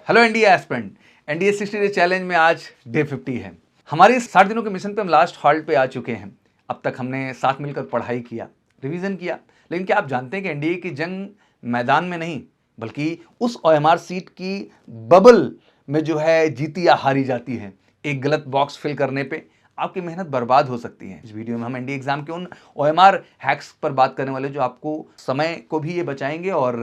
Hello NDA aspirant, NDA 60 day challenge में आज day 50 है। हमारे इस 60 दिनों के मिशन पे हम लास्ट हॉल्ट पे आ चुके हैं। अब तक हमने साथ मिलकर पढ़ाई किया, रिवीजन किया, लेकिन क्या आप जानते हैं कि एनडीए की जंग मैदान में नहीं बल्कि उस ओएमआर सीट की बबल में जो है जीती या हारी जाती है। एक गलत बॉक्स फिल करने पे आपकी मेहनत बर्बाद हो सकती है। इस वीडियो में हम एनडीए एग्जाम के उन ओएमआर हैक्स पर बात करने वाले जो आपको समय को भी ये बचाएंगे और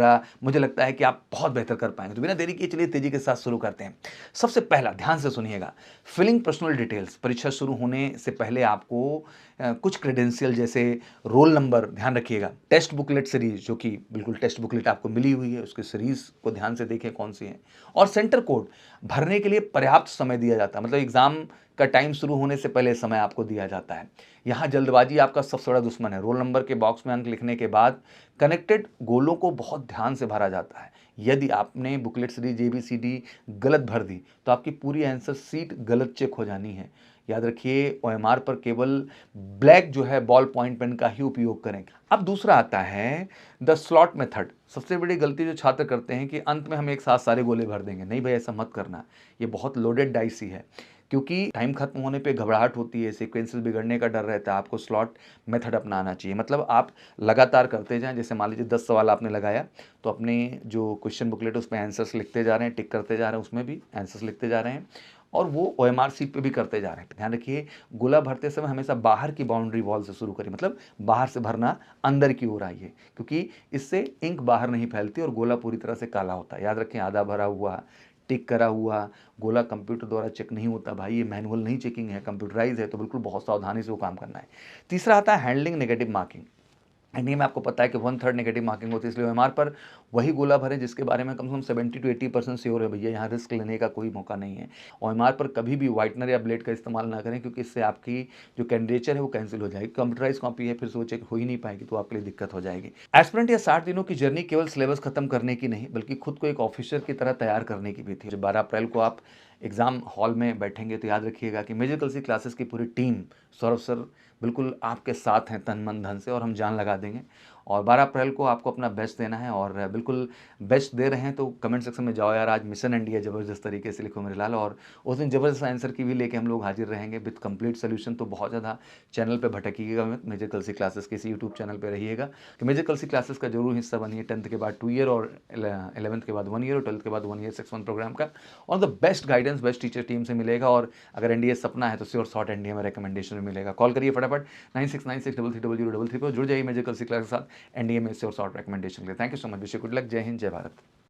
मुझे लगता है कि आप बहुत बेहतर कर पाएंगे। तो बिना देरी किए चलिए तेजी के साथ शुरू करते हैं। सबसे पहला ध्यान से सुनिएगा, फिलिंग पर्सनल डिटेल्स। परीक्षा शुरू होने से पहले आपको कुछ क्रेडेंशियल जैसे रोल नंबर ध्यान रखिएगा। टेस्ट बुकलेट सीरीज, जो कि बिल्कुल टेस्ट बुकलेट आपको मिली हुई है, उसकी सीरीज को ध्यान से देखें कौन सी है। और सेंटर कोड भरने के लिए पर्याप्त समय दिया जाता है, मतलब एग्जाम का टाइम शुरू होने से पहले समय आपको दिया जाता है। यहाँ जल्दबाजी आपका सबसे बड़ा दुश्मन है। रोल नंबर के बॉक्स में अंक लिखने के बाद कनेक्टेड गोलों को बहुत ध्यान से भरा जाता है। यदि आपने बुकलेट सीरीज ABCD गलत भर दी तो आपकी पूरी आंसर सीट गलत चेक हो जानी है। याद रखिए, ओएमआर पर केवल ब्लैक जो है बॉल पॉइंट पेन का ही उपयोग करें। अब दूसरा आता है द स्लॉट मेथड। सबसे बड़ी गलती जो छात्र करते हैं कि अंत में हम एक साथ सारे गोले भर देंगे। नहीं भाई, ऐसा मत करना। ये बहुत लोडेड डाइस ही है, क्योंकि टाइम खत्म होने पे घबराहट होती है, सीक्वेंसेस बिगड़ने का डर रहता है। आपको स्लॉट मेथड अपनाना चाहिए, मतलब आप लगातार करते जाएं। जैसे मान लीजिए 10 सवाल आपने लगाया तो अपने जो क्वेश्चन बुकलेट उस पर आंसर्स लिखते जा रहे हैं, टिक करते जा रहे हैं, उसमें भी आंसर्स लिखते जा रहे हैं और वो ओएमआर सीट पे भी करते जा रहे हैं। ध्यान रखिए, गोला भरते समय हमेशा बाहर की बाउंड्री वॉल से शुरू करिए, मतलब बाहर से भरना, अंदर की ओर आइए, क्योंकि इससे इंक बाहर नहीं फैलती और गोला पूरी तरह से काला होता है। याद रखें, आधा भरा हुआ, टिक करा हुआ गोला कंप्यूटर द्वारा चेक नहीं होता भाई। ये मैनुअल नहीं चेकिंग है, कंप्यूटराइज है, तो बिल्कुल बहुत सावधानी से वो काम करना है। तीसरा आता है हैंडलिंग नेगेटिव मार्किंग। एनडीए में आपको पता है कि 1/3 नेगेटिव मार्किंग होती है, इसलिए ओएमआर पर वही गोला भरें जिसके बारे में कम से कम 70 to 80% श्योर है। भैया, यहाँ रिस्क लेने का कोई मौका नहीं है। ओएमआर पर कभी भी व्हाइटनर या ब्लेड का इस्तेमाल ना करें, क्योंकि इससे आपकी जो कैंडिडेचर है वो कैंसिल हो जाएगी। कंप्यूटराइज कॉपी है, फिर से वो चेक हो ही नहीं पाएगी, तो आपके लिए दिक्कत हो जाएगी। एस्पिरेंट या 60 दिनों की जर्नी केवल सिलेबस खत्म करने की नहीं बल्कि खुद को एक ऑफिसर की तरह तैयार करने की भी थी। जब 12 अप्रैल को आप एग्जाम हॉल में बैठेंगे तो याद रखिएगा कि मेजर कलसी क्लासेस की पूरी टीम, सौरभ सर बिल्कुल आपके साथ हैं तन मन धन से, और हम जान लगा देंगे। और 12 अप्रैल को आपको अपना बेस्ट देना है, और बिल्कुल बेस्ट दे रहे हैं तो कमेंट सेक्शन में जाओ यार, आज मिशन एनडीए ज़बरदस्त तरीके से लिखो मेरे लाल। और उस दिन ज़बरदस्त आंसर की भी लेके हम लोग हाजिर रहेंगे विद कंप्लीट सोल्यूशन। तो बहुत ज़्यादा चैनल पे भटकिएगा मत, मेजर कलसी क्लासेस के इसी यूट्यूब चैनल पे रहिएगा कि मेजर कलसी क्लासेस का जरूर हिस्सा बनिए। 10th के बाद 2 ईयर और 11th के बाद 1 ईयर और 12th के बाद 1 ईयर 6 मंथ प्रोग्राम का, और the best guidance best teacher team से मिलेगा। और अगर एनडीए सपना है तो श्योर शॉर्ट एनडीए में रिकमेंडेशन भी मिलेगा। कॉल करिए फटाफट 9696330033 पर, जुड़ जाइए मेजर कलसी क्लास के साथ एनडीए में श्योर शॉर्ट रिकमेंडेशन के लिए। Thank you so much, wish you good luck. जय हिंद, जय भारत।